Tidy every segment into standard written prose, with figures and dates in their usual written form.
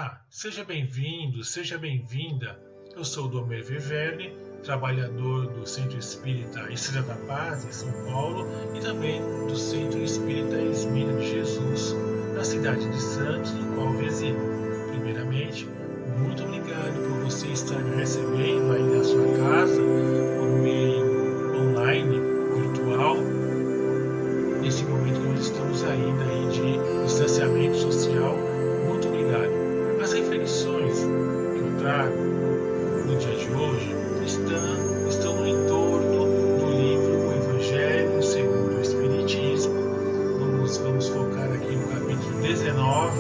Olá, seja bem-vindo, seja bem-vinda. Eu sou Domer Viverne, trabalhador do Centro Espírita Estrela da Paz, em São Paulo, e também do Centro Espírita Esmina de Jesus, na cidade de Santos, no qual resido. Primeiramente, muito obrigado por você estar me recebendo aí na sua casa, por meio online, virtual, nesse momento que nós estamos ainda aí de distanciamento social. Muito obrigado. As reflexões que eu trago no dia de hoje estão no entorno do livro O Evangelho segundo o Espiritismo. Vamos focar aqui no capítulo 19,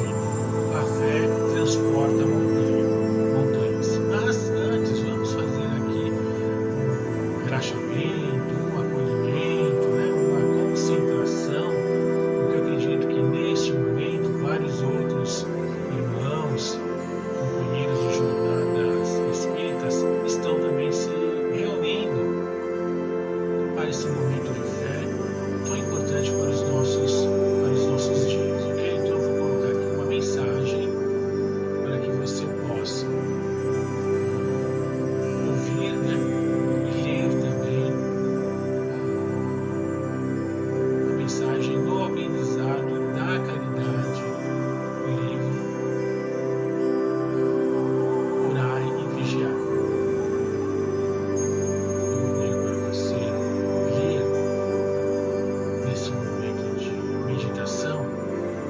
A Fé Transporta Montanhas. Mas antes, vamos fazer aqui um relaxamento, um acolhimento, uma concentração, porque eu acredito que neste momento vários outros irmãos, companheiros de jornadas espíritas estão também se reunindo para esse momento de fé tão importante para os nossos dias, ok? Então eu vou colocar aqui uma mensagem para que você possa ouvir, e ler também a mensagem do aprendizado da caridade do livro Orai e Vigiar. Eu peço para você ler nesse momento de meditação,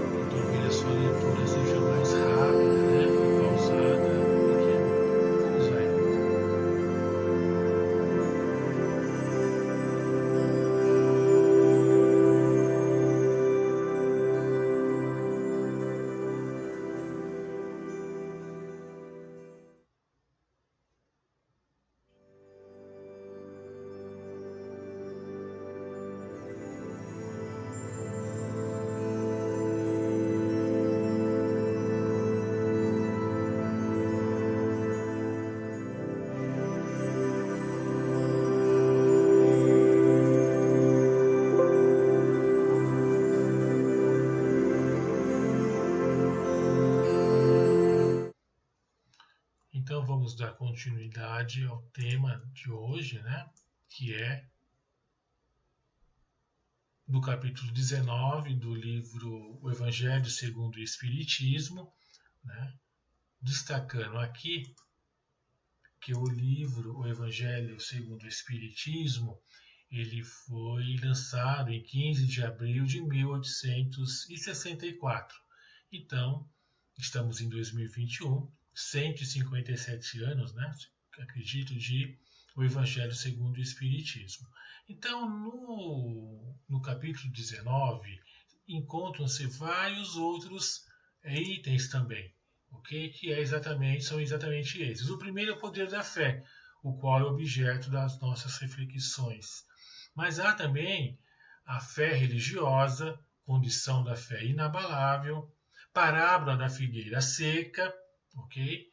e talvez a sua leitura seja mais rápida, e pausada do que a minha. Vamos lá, então. Então vamos dar continuidade ao tema de hoje, que é do capítulo 19 do livro O Evangelho segundo o Espiritismo, destacando aqui que o livro O Evangelho segundo o Espiritismo ele foi lançado em 15 de abril de 1864. Então, estamos em 2021, 157 anos, acredito, de O Evangelho segundo o Espiritismo. Então, no capítulo 19, encontram-se vários outros itens também, ok? Que são exatamente esses. O primeiro é o poder da fé, o qual é objeto das nossas reflexões. Mas há também a fé religiosa, condição da fé inabalável, parábola da figueira seca, ok?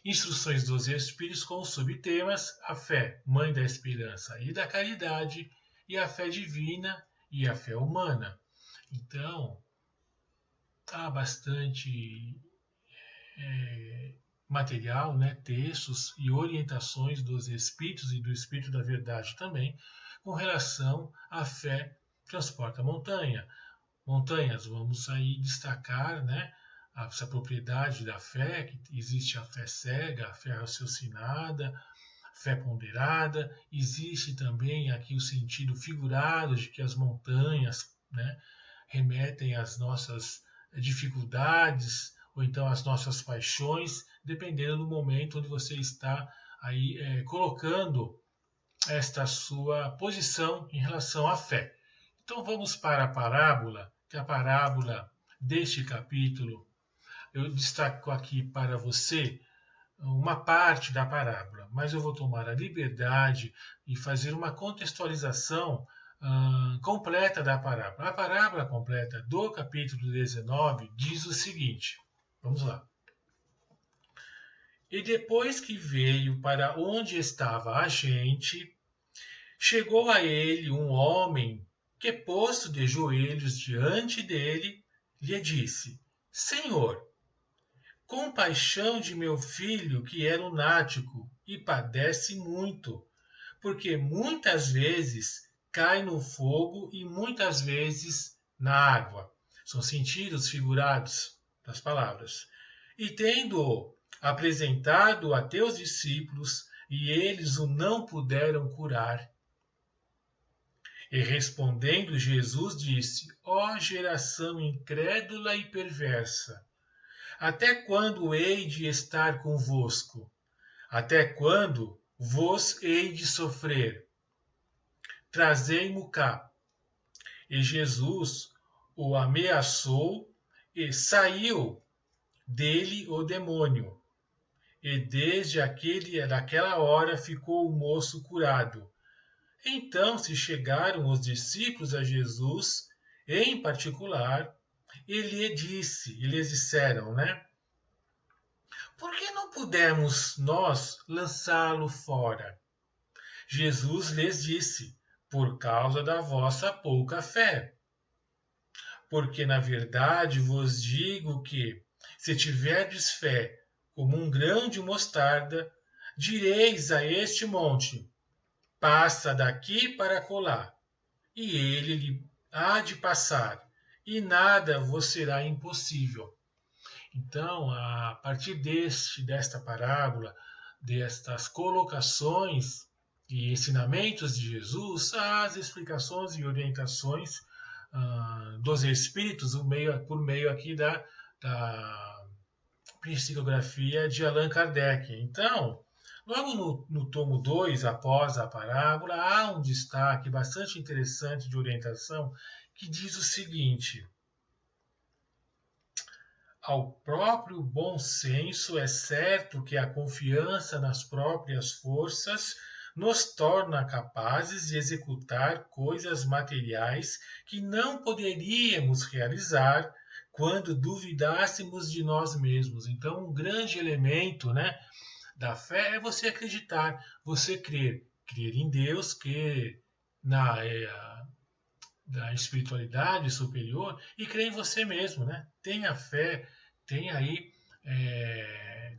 Instruções dos Espíritos com os subtemas a fé, mãe da esperança e da caridade, e a fé divina e a fé humana. Então, há bastante material, textos e orientações dos Espíritos e do Espírito da Verdade também, com relação à fé transporta montanhas. Vamos aí destacar, essa propriedade da fé, que existe a fé cega, a fé raciocinada, a fé ponderada. Existe também aqui o sentido figurado de que as montanhas, remetem às nossas dificuldades ou então às nossas paixões, dependendo do momento onde você está aí colocando esta sua posição em relação à fé. Então vamos para a parábola, que é a parábola deste capítulo. Eu destaco aqui para você uma parte da parábola, mas eu vou tomar a liberdade e fazer uma contextualização completa da parábola. A parábola completa do capítulo 19 diz o seguinte, vamos lá. E depois que veio para onde estava a gente, chegou a ele um homem que, posto de joelhos diante dele, lhe disse: Senhor, compaixão de meu filho que é lunático e padece muito, porque muitas vezes cai no fogo e muitas vezes na água. São sentidos figurados das palavras. E tendo-o apresentado a teus discípulos, e eles o não puderam curar. E respondendo Jesus disse: Ó geração incrédula e perversa, até quando hei de estar convosco? Até quando vos hei de sofrer? Trazei-mo cá. E Jesus o ameaçou e saiu dele o demônio. E desde daquela hora ficou o moço curado. Então se chegaram os discípulos a Jesus, em particular, e lhes disseram, né? Por que não pudemos nós lançá-lo fora? Jesus lhes disse: por causa da vossa pouca fé. Porque na verdade vos digo que, se tiverdes fé como um grão de mostarda, direis a este monte: passa daqui para acolá, e ele lhe há de passar, e nada vos será impossível. Então, a partir desta parábola, destas colocações e ensinamentos de Jesus, as explicações e orientações dos Espíritos por meio aqui da psicografia de Allan Kardec. Então, logo no tomo 2, após a parábola, há um destaque bastante interessante de orientação que diz o seguinte: ao próprio bom senso é certo que a confiança nas próprias forças nos torna capazes de executar coisas materiais que não poderíamos realizar quando duvidássemos de nós mesmos. Então, um grande elemento, né, da fé é você acreditar, você crer em Deus, crer da espiritualidade superior e crer em você mesmo, né? Tenha fé, tenha aí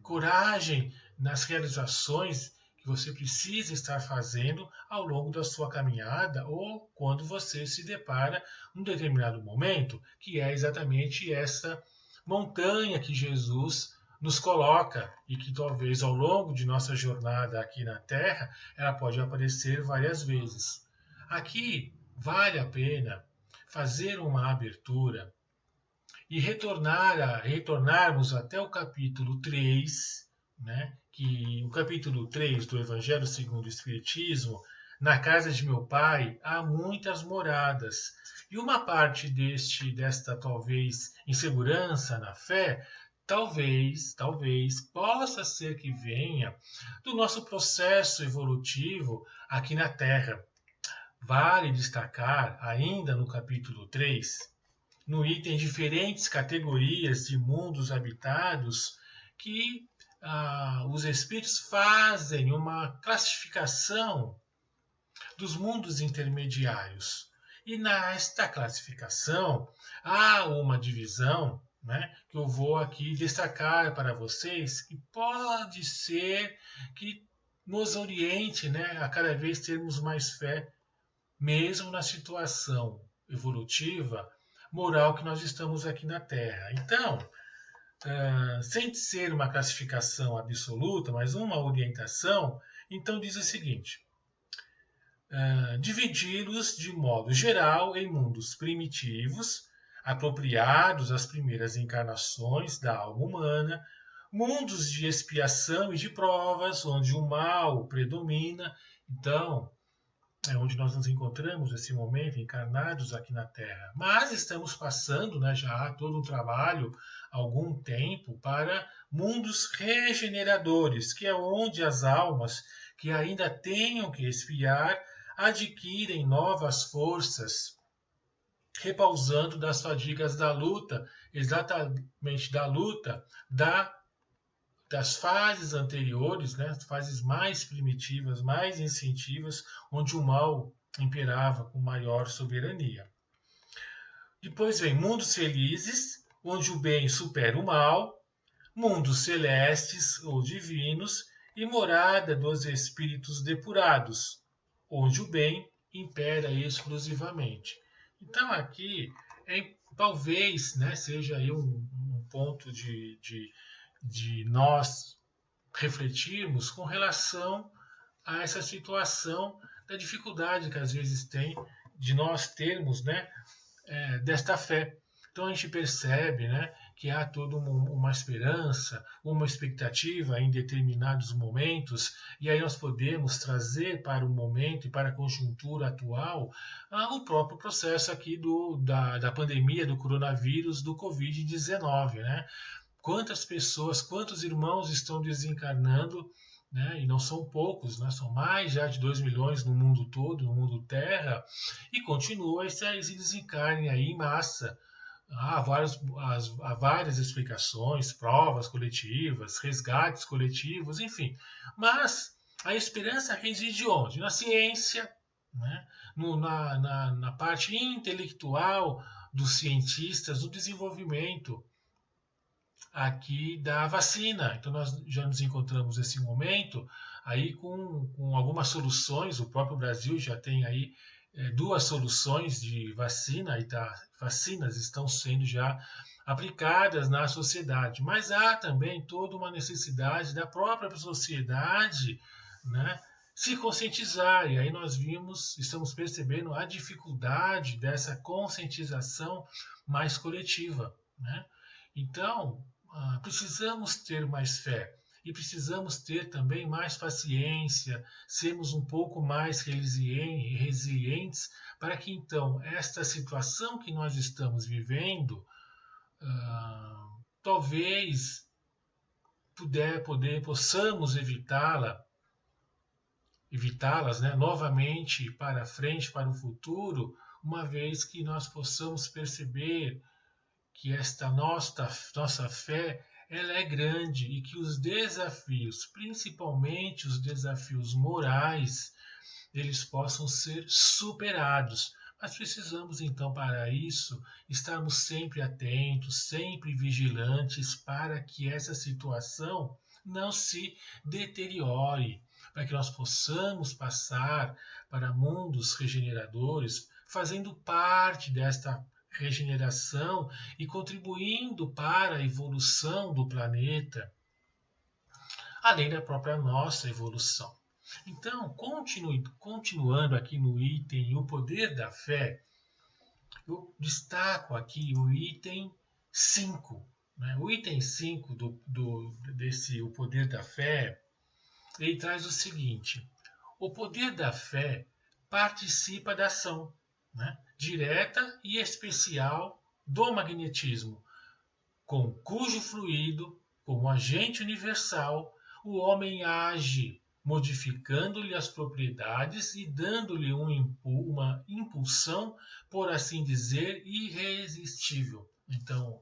coragem nas realizações que você precisa estar fazendo ao longo da sua caminhada ou quando você se depara num determinado momento, que é exatamente essa montanha que Jesus nos coloca e que talvez ao longo de nossa jornada aqui na Terra ela pode aparecer várias vezes. Aqui vale a pena fazer uma abertura e retornarmos até o capítulo 3, né, que o capítulo 3 do Evangelho segundo o Espiritismo, na casa de meu pai há muitas moradas. E uma parte desta talvez insegurança na fé, talvez possa ser que venha do nosso processo evolutivo aqui na Terra. Vale destacar, ainda no capítulo 3, no item diferentes categorias de mundos habitados, que os espíritos fazem uma classificação dos mundos intermediários. E nesta classificação há uma divisão, né, que eu vou aqui destacar para vocês, que pode ser que nos oriente, né, a cada vez termos mais fé, mesmo na situação evolutiva, moral que nós estamos aqui na Terra. Então, sem ser uma classificação absoluta, mas uma orientação, então diz o seguinte: dividi-los de modo geral em mundos primitivos, apropriados às primeiras encarnações da alma humana, mundos de expiação e de provas, onde o mal predomina. Então, é onde nós nos encontramos nesse momento, encarnados aqui na Terra. Mas estamos passando, né, já há todo um trabalho, algum tempo, para mundos regeneradores, que é onde as almas que ainda tenham que expiar adquirem novas forças, repousando das fadigas da luta, exatamente da luta das fases anteriores, né, fases mais primitivas, mais instintivas, onde o mal imperava com maior soberania. Depois vem mundos felizes, onde o bem supera o mal, mundos celestes ou divinos e morada dos espíritos depurados, onde o bem impera exclusivamente. Então aqui talvez, né, seja aí um ponto de nós refletirmos com relação a essa situação da dificuldade que às vezes tem de nós termos, né, desta fé. Então a gente percebe, né, que há toda uma esperança, uma expectativa em determinados momentos, e aí nós podemos trazer para o momento e para a conjuntura atual o próprio processo aqui da pandemia do coronavírus, do Covid-19. Né? Quantas pessoas, quantos irmãos estão desencarnando, né? E não são poucos, né? São mais já de 2 milhões no mundo todo, no mundo Terra, e continua esse desencarne aí em massa. Há várias explicações, provas coletivas, resgates coletivos, enfim. Mas a esperança reside onde? Na ciência, né? Na parte intelectual dos cientistas, do desenvolvimento aqui da vacina. Então nós já nos encontramos nesse momento aí com algumas soluções. O próprio Brasil já tem aí 2 soluções de vacina, e vacinas estão sendo já aplicadas na sociedade. Mas há também toda uma necessidade da própria sociedade, né, se conscientizar. E aí nós estamos percebendo a dificuldade dessa conscientização mais coletiva. Né? Então, precisamos ter mais fé e precisamos ter também mais paciência, sermos um pouco mais resilientes para que então esta situação que nós estamos vivendo, talvez possamos evitá-las, né, novamente para frente, para o futuro, uma vez que nós possamos perceber que esta nossa fé ela é grande e que os desafios, principalmente os desafios morais, eles possam ser superados. Mas precisamos então para isso estarmos sempre atentos, sempre vigilantes para que essa situação não se deteriore, para que nós possamos passar para mundos regeneradores, fazendo parte desta regeneração e contribuindo para a evolução do planeta, além da própria nossa evolução. Então, continuando aqui no item O Poder da Fé, eu destaco aqui o item 5. Né? O item 5 desse O Poder da Fé, ele traz o seguinte: o poder da fé participa da ação, né, direta e especial do magnetismo, com cujo fluido, como agente universal, o homem age, modificando-lhe as propriedades e dando-lhe uma impulsão, por assim dizer, irresistível. Então,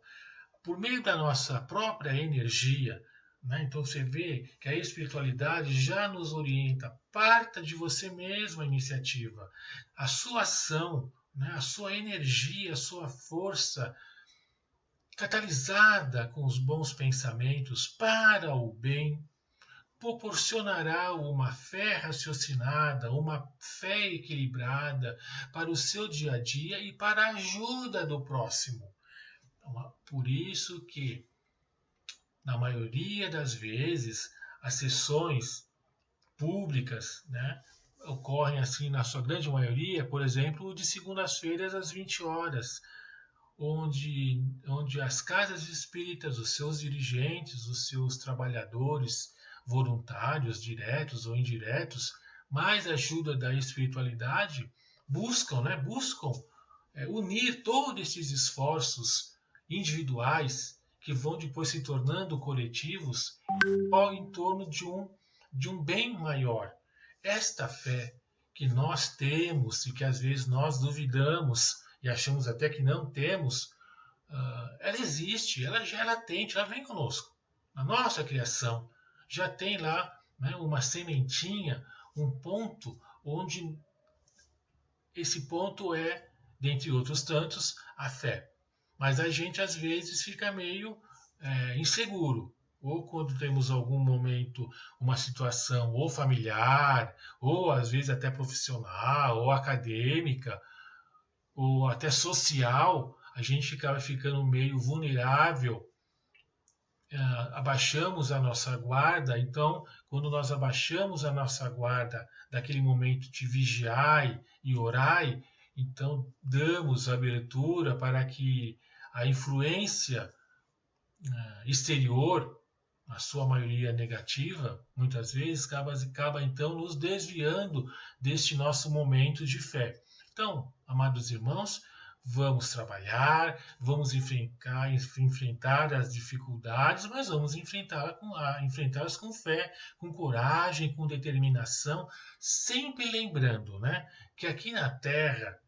por meio da nossa própria energia, né? Então você vê que a espiritualidade já nos orienta. Parta de você mesmo a iniciativa. A sua ação, né? A sua energia, a sua força, catalisada com os bons pensamentos para o bem, proporcionará uma fé raciocinada, uma fé equilibrada para o seu dia a dia e para a ajuda do próximo. Então, por isso que na maioria das vezes, as sessões públicas, né, ocorrem assim na sua grande maioria, por exemplo, de segundas-feiras às 20 horas, onde as casas espíritas, os seus dirigentes, os seus trabalhadores, voluntários, diretos ou indiretos, mais ajuda da espiritualidade, buscam unir todos esses esforços individuais que vão depois se tornando coletivos em torno de um bem maior. Esta fé que nós temos e que às vezes nós duvidamos e achamos até que não temos, ela existe, ela já é latente, ela vem conosco. Na nossa criação já tem lá, né, uma sementinha, um ponto onde esse ponto é, dentre outros tantos, a fé. Mas a gente às vezes fica meio inseguro. ou quando temos algum momento, uma situação ou familiar, ou às vezes até profissional, ou acadêmica, ou até social, a gente acaba ficando meio vulnerável, abaixamos a nossa guarda. Então, quando nós abaixamos a nossa guarda daquele momento de vigiai e orai, então damos abertura para que a influência exterior, a sua maioria negativa, muitas vezes acaba então nos desviando deste nosso momento de fé. Então, amados irmãos, vamos trabalhar, vamos enfrentar as dificuldades, mas vamos enfrentá-las com fé, com coragem, com determinação, sempre lembrando, né, que aqui na Terra,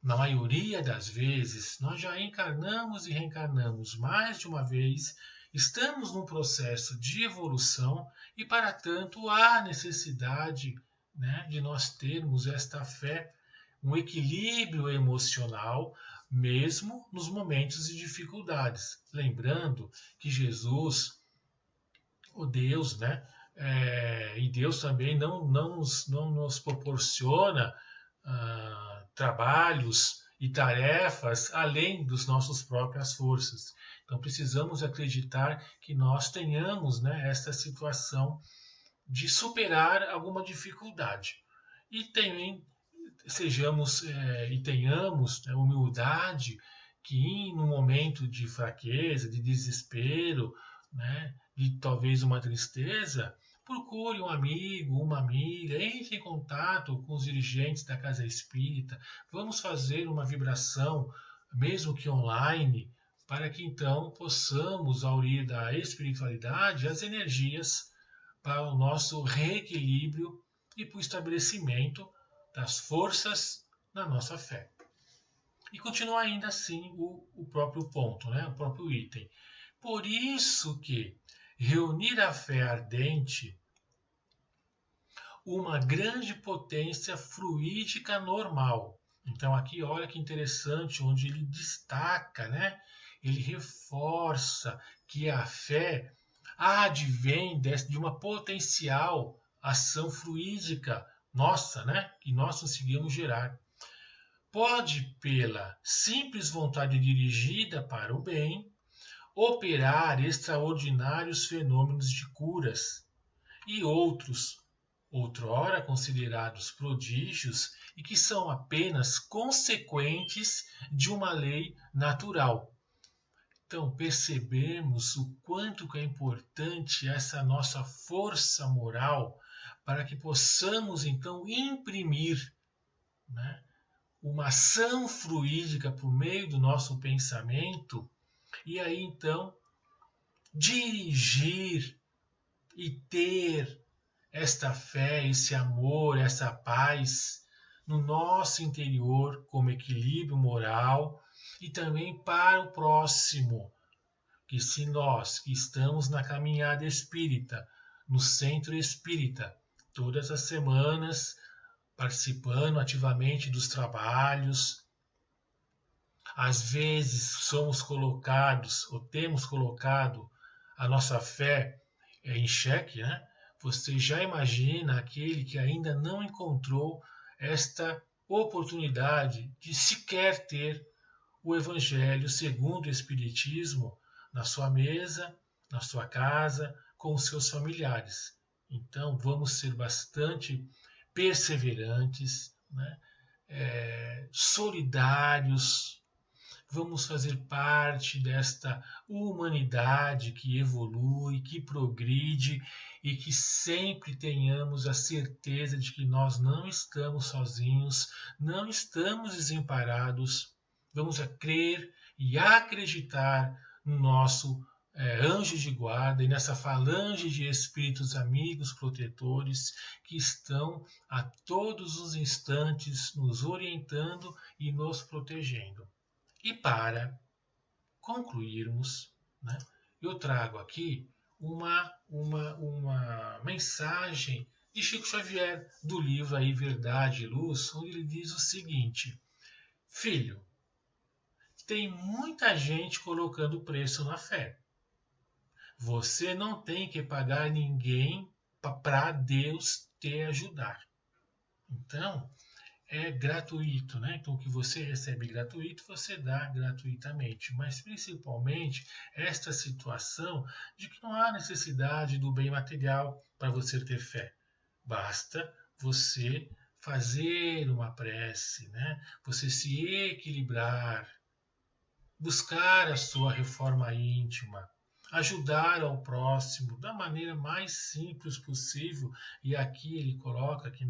na maioria das vezes, nós já encarnamos e reencarnamos mais de uma vez, estamos num processo de evolução e, para tanto, há necessidade, né, de nós termos esta fé, um equilíbrio emocional, mesmo nos momentos de dificuldades. Lembrando que Jesus, o Deus, né, e Deus também não nos proporciona trabalhos e tarefas além das nossas próprias forças. Então precisamos acreditar que nós tenhamos, né, essa situação de superar alguma dificuldade. E também tenhamos, né, humildade, que no momento de fraqueza, de desespero, né, de talvez uma tristeza, procure um amigo, uma amiga, entre em contato com os dirigentes da Casa Espírita, vamos fazer uma vibração, mesmo que online, para que então possamos aurir da espiritualidade as energias para o nosso reequilíbrio e para o estabelecimento das forças na nossa fé. E continua ainda assim o próprio ponto, né? O próprio item. Por isso que reunir a fé ardente, uma grande potência fluídica normal. Então aqui olha que interessante, onde ele destaca, né? Ele reforça que a fé advém de uma potencial ação fluídica nossa, né? Que nós conseguimos gerar. Pode, pela simples vontade dirigida para o bem, operar extraordinários fenômenos de curas e outros, outrora considerados prodígios e que são apenas consequentes de uma lei natural. Então, percebemos o quanto que é importante essa nossa força moral para que possamos, então, imprimir, né, uma ação fluídica por meio do nosso pensamento e aí, então, dirigir e ter esta fé, esse amor, essa paz no nosso interior como equilíbrio moral e também para o próximo. Que se nós que estamos na caminhada espírita, no centro espírita, todas as semanas, participando ativamente dos trabalhos, às vezes somos colocados ou temos colocado a nossa fé em xeque, né? Você já imagina aquele que ainda não encontrou esta oportunidade de sequer ter o Evangelho segundo o Espiritismo na sua mesa, na sua casa, com os seus familiares. Então vamos ser bastante perseverantes, né? Solidários, vamos fazer parte desta humanidade que evolui, que progride e que sempre tenhamos a certeza de que nós não estamos sozinhos, não estamos desamparados. Vamos a crer e acreditar no nosso anjo de guarda e nessa falange de espíritos amigos protetores que estão a todos os instantes nos orientando e nos protegendo. E para concluirmos, né, eu trago aqui uma mensagem de Chico Xavier do livro aí Verdade e Luz, onde ele diz o seguinte: filho, tem muita gente colocando preço na fé. Você não tem que pagar ninguém para Deus te ajudar. Então, é gratuito, né? Então, o que você recebe gratuito, você dá gratuitamente. Mas, principalmente, esta situação de que não há necessidade do bem material para você ter fé. Basta você fazer uma prece, né? Você se equilibrar, buscar a sua reforma íntima, ajudar ao próximo da maneira mais simples possível. E aqui ele coloca que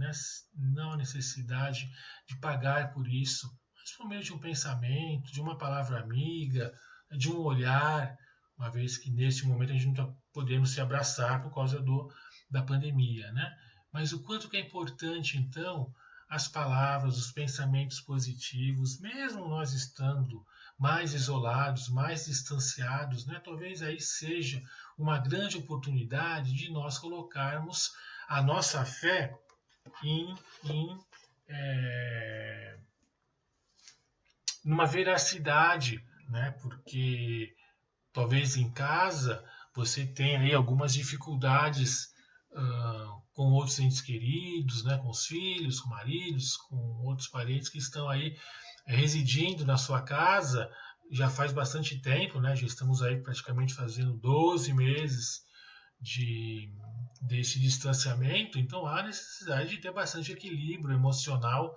não há necessidade de pagar por isso, mas por meio de um pensamento, de uma palavra amiga, de um olhar, uma vez que neste momento a gente não está podendo se abraçar por causa da pandemia, né? Mas o quanto que é importante, então, as palavras, os pensamentos positivos, mesmo nós estando mais isolados, mais distanciados, né? Talvez aí seja uma grande oportunidade de nós colocarmos a nossa fé em numa veracidade, né? Porque talvez em casa você tenha aí algumas dificuldades com outros entes queridos, né? Com os filhos, com maridos, com outros parentes que estão aí residindo na sua casa já faz bastante tempo, né? Já estamos aí praticamente fazendo 12 meses desse distanciamento, então há necessidade de ter bastante equilíbrio emocional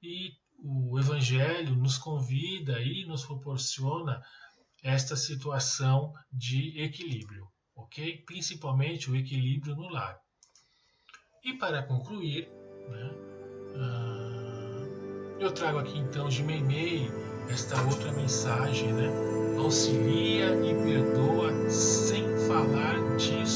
e o Evangelho nos convida e nos proporciona esta situação de equilíbrio, ok? Principalmente o equilíbrio no lar. E para concluir, né, eu trago aqui então de Meimei esta outra mensagem, né? Auxilia e perdoa sem falar de